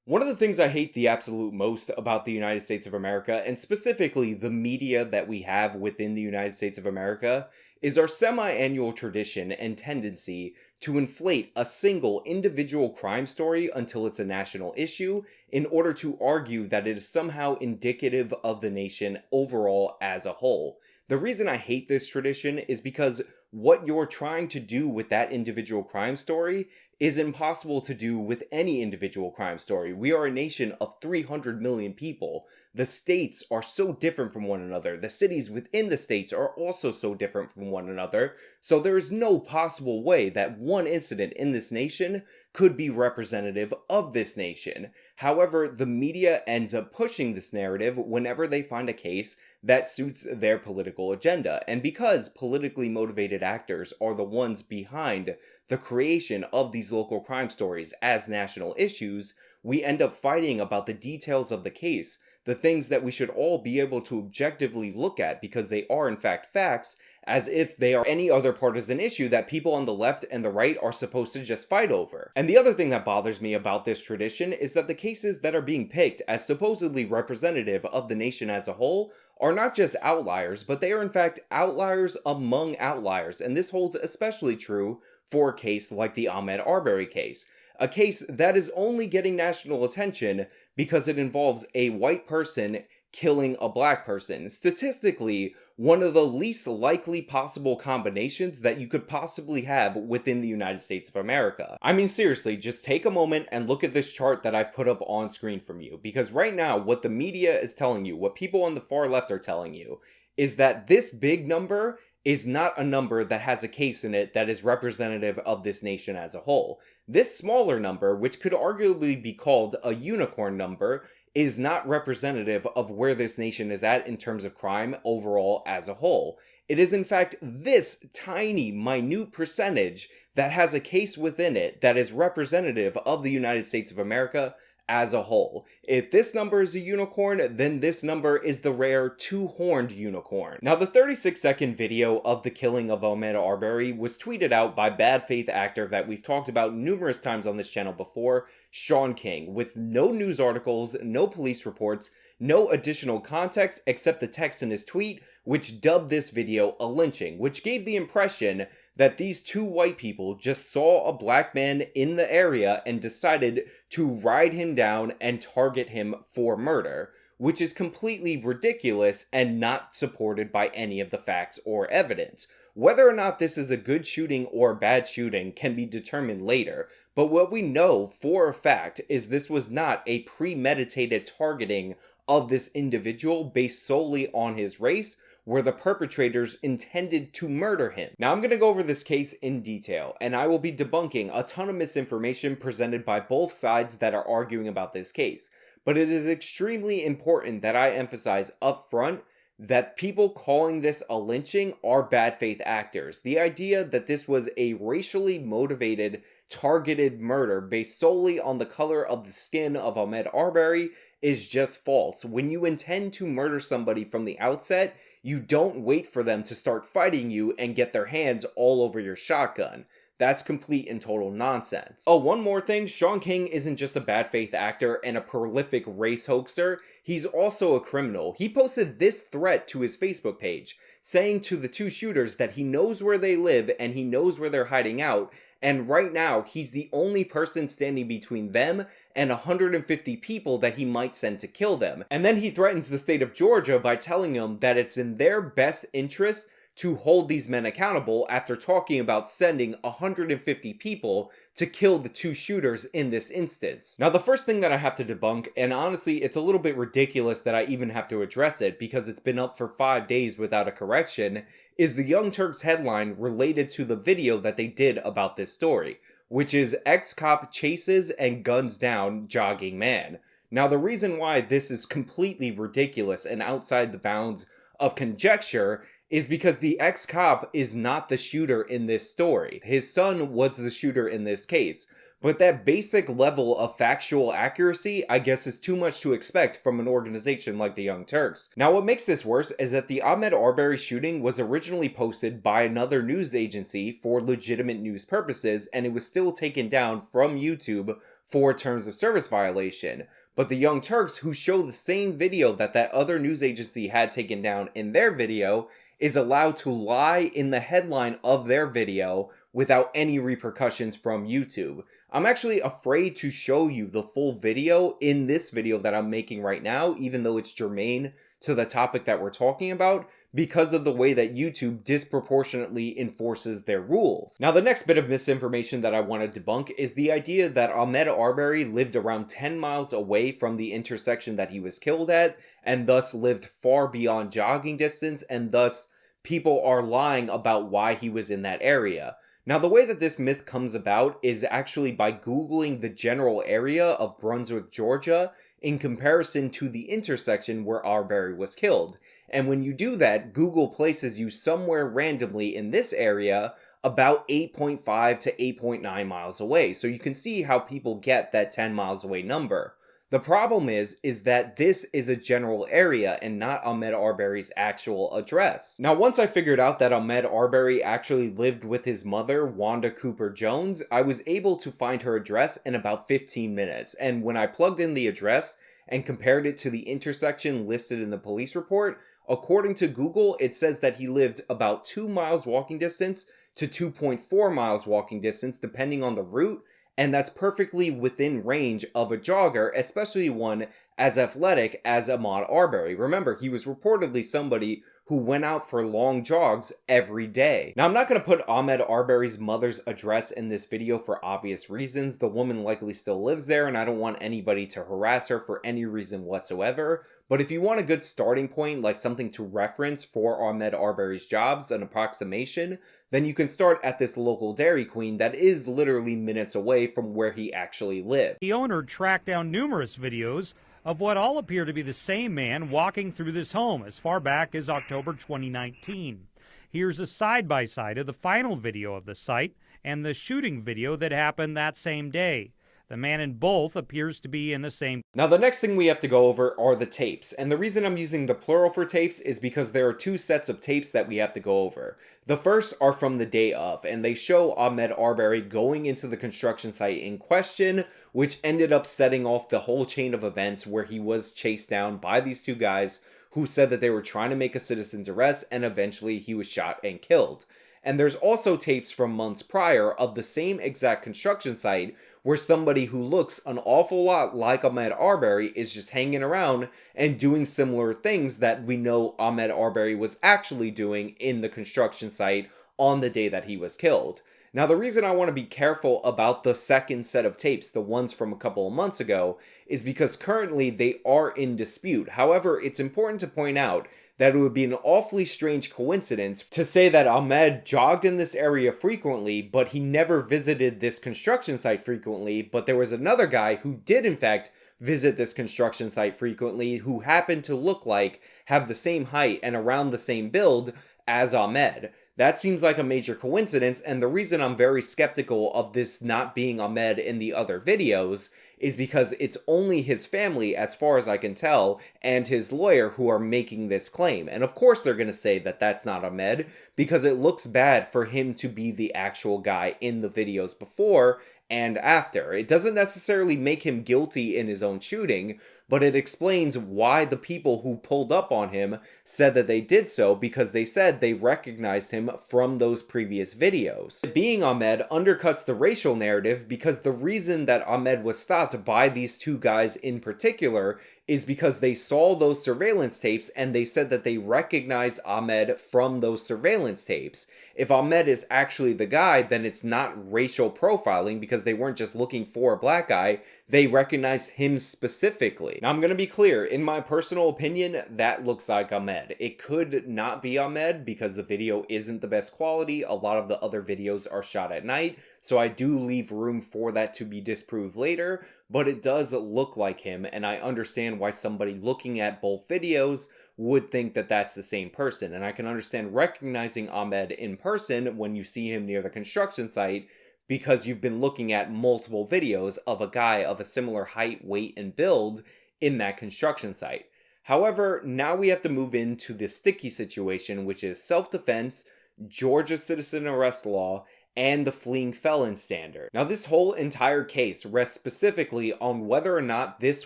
One of the things I hate the absolute most about the United States of America, and specifically the media that we have within the United States of America, is our semi annual tradition and tendency to inflate a single individual crime story until it's a national issue in order to argue that it is somehow indicative of the nation overall as a whole. The reason I hate this tradition is because what you're trying to do with that individual crime story is impossible to do with any individual crime story. We are a nation of 300 million people. The states are so different from one another. The cities within the states are also so different from one another. So there is no possible way that one incident in this nation could be representative of this nation. However, the media ends up pushing this narrative whenever they find a case that suits their political agenda. And because politically motivated actors are the ones behind the creation of these local crime stories as national issues, we end up fighting about the details of the case, the things that we should all be able to objectively look at because they are in fact facts, as if they are any other partisan issue that people on the left and the right are supposed to just fight over. And the other thing that bothers me about this tradition is that the cases that are being picked as supposedly representative of the nation as a whole are not just outliers, but they are in fact outliers among outliers, and this holds especially true for a case like the Ahmaud Arbery case. A case that is only getting national attention because it involves a white person killing a black person. Statistically, one of the least likely possible combinations that you could possibly have within the United States of America. I mean, seriously, just take a moment and look at this chart that I've put up on screen from you, because right now, what the media is telling you, what people on the far left are telling you, is that this big number is not a number that has a case in it that is representative of this nation as a whole. This smaller number, which could arguably be called a unicorn number, is not representative of where this nation is at in terms of crime overall as a whole. It is in fact this tiny, minute percentage that has a case within it that is representative of the United States of America as a whole. If this number is a unicorn, then this number is the rare two-horned unicorn. Now, the 36-second video of the killing of Ahmaud Arbery was tweeted out by bad faith actor that we've talked about numerous times on this channel before, Shaun King, with no news articles, no police reports, no additional context except the text in his tweet, which dubbed this video a lynching, which gave the impression that these two white people just saw a black man in the area and decided to ride him down and target him for murder, which is completely ridiculous and not supported by any of the facts or evidence. Whether or not this is a good shooting or bad shooting can be determined later, but what we know for a fact is this was not a premeditated targeting of this individual based solely on his race, where the perpetrators intended to murder him. Now, I'm going to go over this case in detail, and I will be debunking a ton of misinformation presented by both sides that are arguing about this case. But it is extremely important that I emphasize up front that people calling this a lynching are bad faith actors. The idea that this was a racially motivated, targeted murder based solely on the color of the skin of Ahmaud Arbery is just false. When you intend to murder somebody from the outset, you don't wait for them to start fighting you and get their hands all over your shotgun. That's complete and total nonsense. Oh, one more thing, Shaun King isn't just a bad faith actor and a prolific race hoaxer, he's also a criminal. He posted this threat to his Facebook page, saying to the two shooters that he knows where they live and he knows where they're hiding out, and right now he's the only person standing between them and 150 people that he might send to kill them. And then he threatens the state of Georgia by telling them that it's in their best interest to hold these men accountable after talking about sending 150 people to kill the two shooters in this instance. Now, the first thing that I have to debunk, and honestly, it's a little bit ridiculous that I even have to address it because it's been up for 5 days without a correction, is the Young Turks headline related to the video that they did about this story, which is ex-cop chases and guns down jogging man. Now, the reason why this is completely ridiculous and outside the bounds of conjecture is because the ex-cop is not the shooter in this story. His son was the shooter in this case. But that basic level of factual accuracy, I guess, is too much to expect from an organization like the Young Turks. Now, what makes this worse is that the Ahmaud Arbery shooting was originally posted by another news agency for legitimate news purposes, and it was still taken down from YouTube for terms of service violation. But the Young Turks, who show the same video that that other news agency had taken down in their video, is allowed to lie in the headline of their video without any repercussions from YouTube. I'm actually afraid to show you the full video in this video that I'm making right now, even though it's germane to the topic that we're talking about, because of the way that YouTube disproportionately enforces their rules. Now, the next bit of misinformation that I want to debunk is the idea that Ahmaud Arbery lived around 10 miles away from the intersection that he was killed at, and thus lived far beyond jogging distance, and thus people are lying about why he was in that area. Now, the way that this myth comes about is actually by Googling the general area of Brunswick, Georgia, in comparison to the intersection where Arbery was killed. And when you do that, Google places you somewhere randomly in this area about 8.5 to 8.9 miles away. So you can see how people get that 10 miles away number. The problem is that this is a general area and not Ahmaud Arbery's actual address. Now, once I figured out that Ahmaud Arbery actually lived with his mother, Wanda Cooper Jones, I was able to find her address in about 15 minutes. And when I plugged in the address and compared it to the intersection listed in the police report, according to Google, it says that he lived about 2 miles walking distance to 2.4 miles walking distance, depending on the route. And that's perfectly within range of a jogger, especially one as athletic as Ahmaud Arbery. Remember, he was reportedly somebody who went out for long jogs every day. Now, I'm not going to put Ahmaud Arbery's mother's address in this video for obvious reasons. The woman likely still lives there, and I don't want anybody to harass her for any reason whatsoever. But if you want a good starting point, like something to reference for Ahmaud Arbery's jobs, an approximation, then you can start at this local Dairy Queen that is literally minutes away from where he actually lived. The owner tracked down numerous videos of what all appear to be the same man walking through this home as far back as October 2019. Here's a side-by-side of the final video of the site and the shooting video that happened that same day. The man in both appears to be in the same. Now, the next thing we have to go over are the tapes. And the reason I'm using the plural for tapes is because there are two sets of tapes that we have to go over. The first are from the day of, and they show Ahmaud Arbery going into the construction site in question, which ended up setting off the whole chain of events where he was chased down by these two guys who said that they were trying to make a citizen's arrest, and eventually he was shot and killed. And there's also tapes from months prior of the same exact construction site where somebody who looks an awful lot like Ahmaud Arbery is just hanging around and doing similar things that we know Ahmaud Arbery was actually doing in the construction site on the day that he was killed. Now, the reason I want to be careful about the second set of tapes, the ones from a couple of months ago, is because currently they are in dispute. However, it's important to point out that it would be an awfully strange coincidence to say that Ahmaud jogged in this area frequently, but he never visited this construction site frequently, but there was another guy who did in fact visit this construction site frequently, who happened to look like, have the same height and around the same build as Ahmaud. That seems like a major coincidence, and the reason I'm very skeptical of this not being Ahmaud in the other videos is because it's only his family, as far as I can tell, and his lawyer who are making this claim. And of course they're going to say that that's not Ahmaud, because it looks bad for him to be the actual guy in the videos before and after. It doesn't necessarily make him guilty in his own shooting, but it explains why the people who pulled up on him said that they did so, because they said they recognized him from those previous videos. Being Ahmaud undercuts the racial narrative, because the reason that Ahmaud was stopped by these two guys in particular is because they saw those surveillance tapes and they said that they recognized Ahmaud from those surveillance tapes. If Ahmaud is actually the guy, then it's not racial profiling, because they weren't just looking for a black guy, they recognized him specifically. Now, I'm going to be clear, in my personal opinion, that looks like Ahmaud. It could not be Ahmaud because the video isn't the best quality. A lot of the other videos are shot at night, so I do leave room for that to be disproved later, but it does look like him, and I understand why somebody looking at both videos would think that that's the same person. And I can understand recognizing Ahmaud in person when you see him near the construction site, because you've been looking at multiple videos of a guy of a similar height, weight, and build in that construction site. However, now we have to move into the sticky situation, which is self-defense, Georgia citizen arrest law, and the fleeing felon standard. Now, this whole entire case rests specifically on whether or not this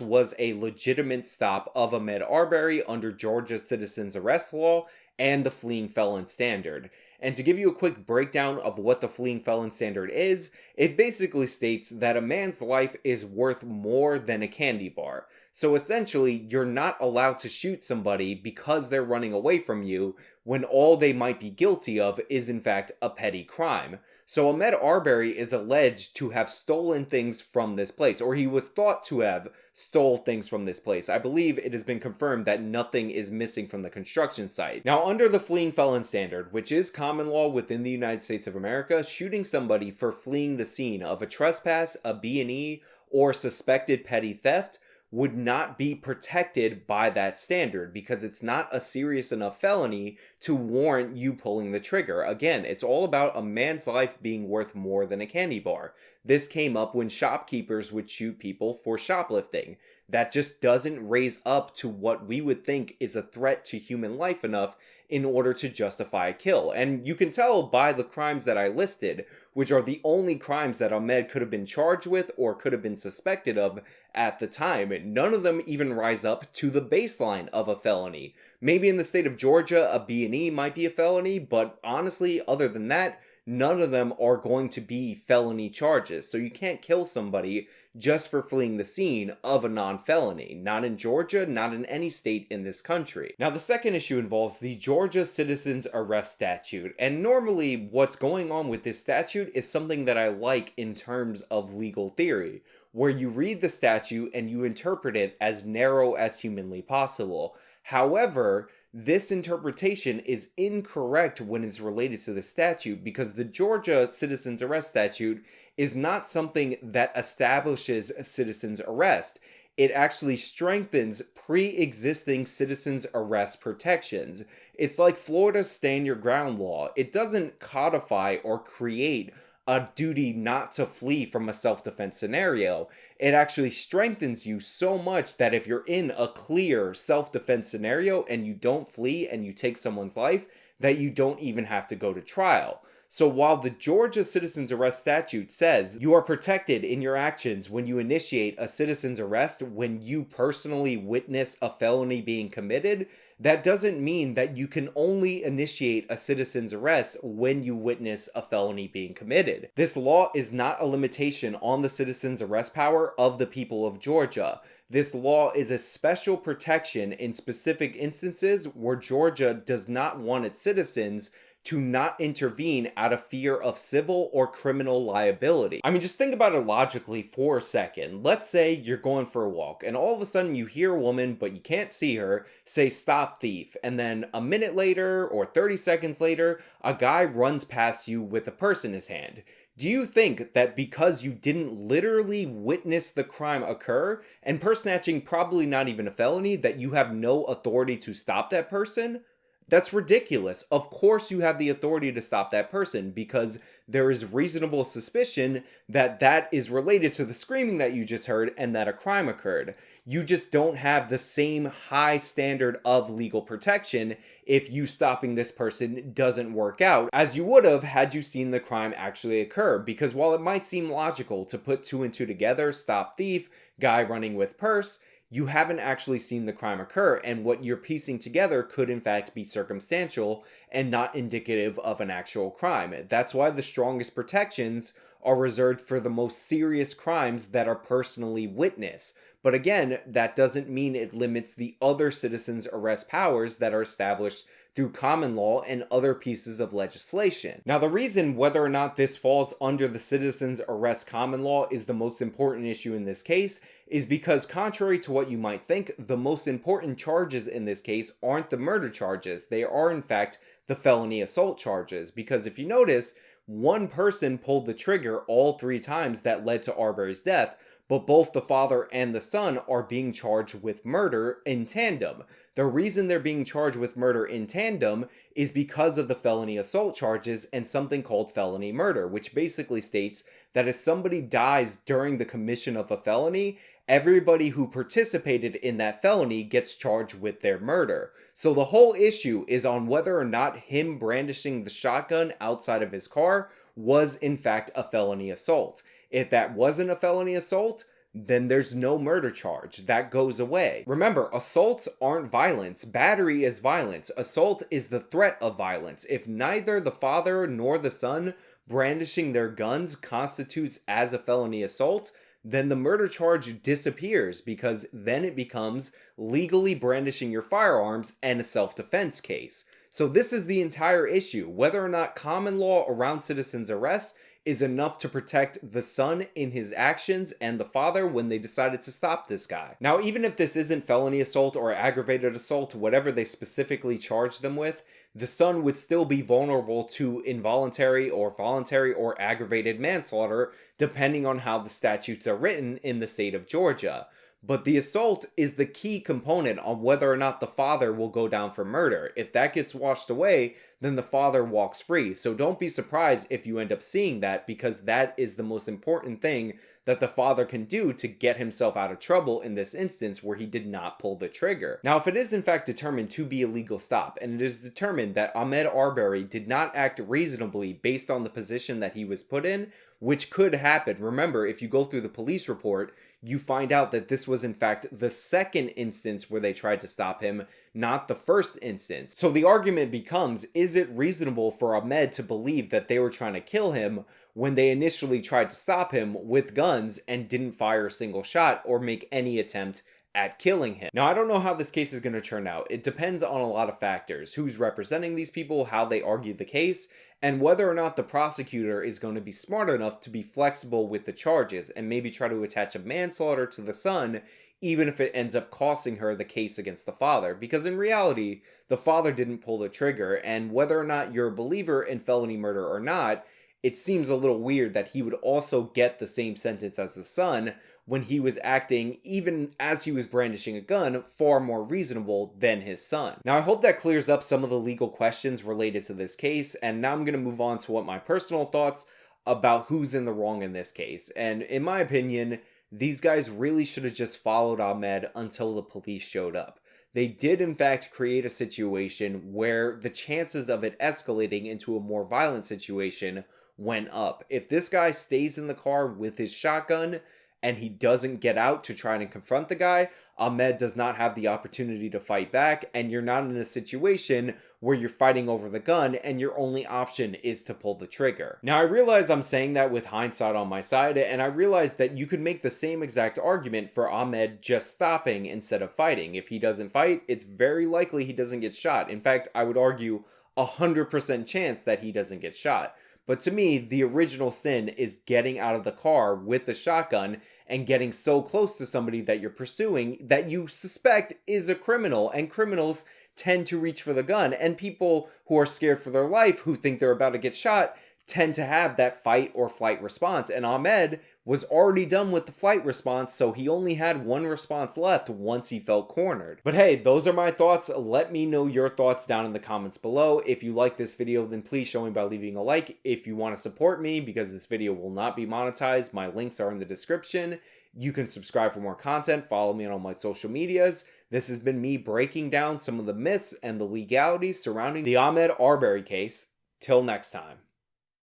was a legitimate stop of Ahmaud Arbery under Georgia's citizen's arrest law and the fleeing felon standard. And to give you a quick breakdown of what the fleeing felon standard is, it basically states that a man's life is worth more than a candy bar. So essentially, you're not allowed to shoot somebody because they're running away from you when all they might be guilty of is in fact a petty crime. So Ahmaud Arbery is alleged to have stolen things from this place, or he was thought to have stole things from this place. I believe it has been confirmed that nothing is missing from the construction site. Now, under the fleeing felon standard, which is common law within the United States of America, shooting somebody for fleeing the scene of a trespass, a B&E, or suspected petty theft would not be protected by that standard because it's not a serious enough felony to warrant you pulling the trigger. Again, it's all about a man's life being worth more than a candy bar. This came up when shopkeepers would shoot people for shoplifting. That just doesn't raise up to what we would think is a threat to human life enough in order to justify a kill. And you can tell by the crimes that I listed, which are the only crimes that Ahmaud could have been charged with or could have been suspected of at the time. None of them even rise up to the baseline of a felony. Maybe in the state of Georgia, a B&E might be a felony, but honestly, other than that, none of them are going to be felony charges. So you can't kill somebody just for fleeing the scene of a non-felony. Not in Georgia, not in any state in this country. Now, the second issue involves the Georgia Citizens Arrest Statute. And normally, what's going on with this statute is something that I like in terms of legal theory, where you read the statute and you interpret it as narrow as humanly possible. However, this interpretation is incorrect when it's related to the statute because the Georgia Citizens Arrest Statute is not something that establishes a citizen's arrest. It actually strengthens pre-existing citizens arrest protections. It's like Florida's stand your ground law. It doesn't codify or create a duty not to flee from a self-defense scenario. It actually strengthens you so much that if you're in a clear self-defense scenario and you don't flee and you take someone's life, that you don't even have to go to trial. So while the Georgia Citizens Arrest Statute says you are protected in your actions when you initiate a citizen's arrest when you personally witness a felony being committed, that doesn't mean that you can only initiate a citizen's arrest when you witness a felony being committed. This law is not a limitation on the citizen's arrest power of the people of Georgia. This law is a special protection in specific instances where Georgia does not want its citizens to not intervene out of fear of civil or criminal liability. I mean, just think about it logically for a second. Let's say you're going for a walk and all of a sudden you hear a woman, but you can't see her, say, "Stop thief." And then a minute later or 30 seconds later, a guy runs past you with a purse in his hand. Do you think that because you didn't literally witness the crime occur, and purse snatching probably not even a felony, that you have no authority to stop that person? That's ridiculous. Of course you have the authority to stop that person because there is reasonable suspicion that that is related to the screaming that you just heard and that a crime occurred. You just don't have the same high standard of legal protection if you stopping this person doesn't work out as you would have had you seen the crime actually occur. Because while it might seem logical to put two and two together, stop thief, guy running with purse, you haven't actually seen the crime occur, and what you're piecing together could in fact be circumstantial and not indicative of an actual crime. That's why the strongest protections are reserved for the most serious crimes that are personally witnessed. But again, that doesn't mean it limits the other citizens' arrest powers that are established through common law and other pieces of legislation. Now, the reason whether or not this falls under the citizens arrest common law is the most important issue in this case is because, contrary to what you might think, the most important charges in this case aren't the murder charges. They are in fact the felony assault charges, because if you notice, one person pulled the trigger all 3 times that led to Arbery's death, but both the father and the son are being charged with murder in tandem. The reason they're being charged with murder in tandem is because of the felony assault charges and something called felony murder, which basically states that if somebody dies during the commission of a felony, everybody who participated in that felony gets charged with their murder. So the whole issue is on whether or not him brandishing the shotgun outside of his car was in fact a felony assault. If that wasn't a felony assault, then there's no murder charge. That goes away. Remember, assaults aren't violence. Battery is violence. Assault is the threat of violence. If neither the father nor the son brandishing their guns constitutes as a felony assault, then the murder charge disappears, because then it becomes legally brandishing your firearms and a self-defense case. So this is the entire issue, whether or not common law around citizen's arrest is enough to protect the son in his actions and the father when they decided to stop this guy. Now, even if this isn't felony assault or aggravated assault, whatever they specifically charged them with, the son would still be vulnerable to involuntary or voluntary or aggravated manslaughter, depending on how the statutes are written in the state of Georgia. But the assault is the key component on whether or not the father will go down for murder. If that gets washed away, then the father walks free. So don't be surprised if you end up seeing that, because that is the most important thing that the father can do to get himself out of trouble in this instance where he did not pull the trigger. Now, if it is in fact determined to be a legal stop, and it is determined that Ahmaud Arbery did not act reasonably based on the position that he was put in, which could happen. Remember, if you go through the police report, you find out that this was in fact the second instance where they tried to stop him, not the first instance. So the argument becomes, is it reasonable for Ahmaud to believe that they were trying to kill him when they initially tried to stop him with guns and didn't fire a single shot or make any attempt at killing him? Now, I don't know how this case is going to turn out. It depends on a lot of factors: who's representing these people, how they argue the case, and whether or not the prosecutor is going to be smart enough to be flexible with the charges and maybe try to attach a manslaughter to the son, even if it ends up costing her the case against the father. Because in reality, the father didn't pull the trigger, and whether or not you're a believer in felony murder or not, it seems a little weird that he would also get the same sentence as the son when he was acting, even as he was brandishing a gun, far more reasonable than his son. Now, I hope that clears up some of the legal questions related to this case, and now I'm going to move on to what my personal thoughts about who's in the wrong in this case. And in my opinion, these guys really should have just followed Ahmaud until the police showed up. They did in fact create a situation where the chances of it escalating into a more violent situation went up. If this guy stays in the car with his shotgun and he doesn't get out to try and confront the guy, Ahmaud does not have the opportunity to fight back, and you're not in a situation where you're fighting over the gun and your only option is to pull the trigger. Now, I realize I'm saying that with hindsight on my side, and I realize that you could make the same exact argument for Ahmaud just stopping instead of fighting. If he doesn't fight, it's very likely he doesn't get shot. In fact, I would argue 100% chance that he doesn't get shot. But to me, the original sin is getting out of the car with the shotgun and getting so close to somebody that you're pursuing that you suspect is a criminal, and criminals tend to reach for the gun, and people who are scared for their life, who think they're about to get shot, tend to have that fight or flight response. And Ahmaud was already done with the flight response, so he only had one response left once he felt cornered. But hey, those are my thoughts. Let me know your thoughts down in the comments below. If you like this video, then please show me by leaving a like. If you want to support me, because this video will not be monetized, my links are in the description. You can subscribe for more content, follow me on all my social medias. This has been me breaking down some of the myths and the legalities surrounding the Ahmaud Arbery case. Till next time.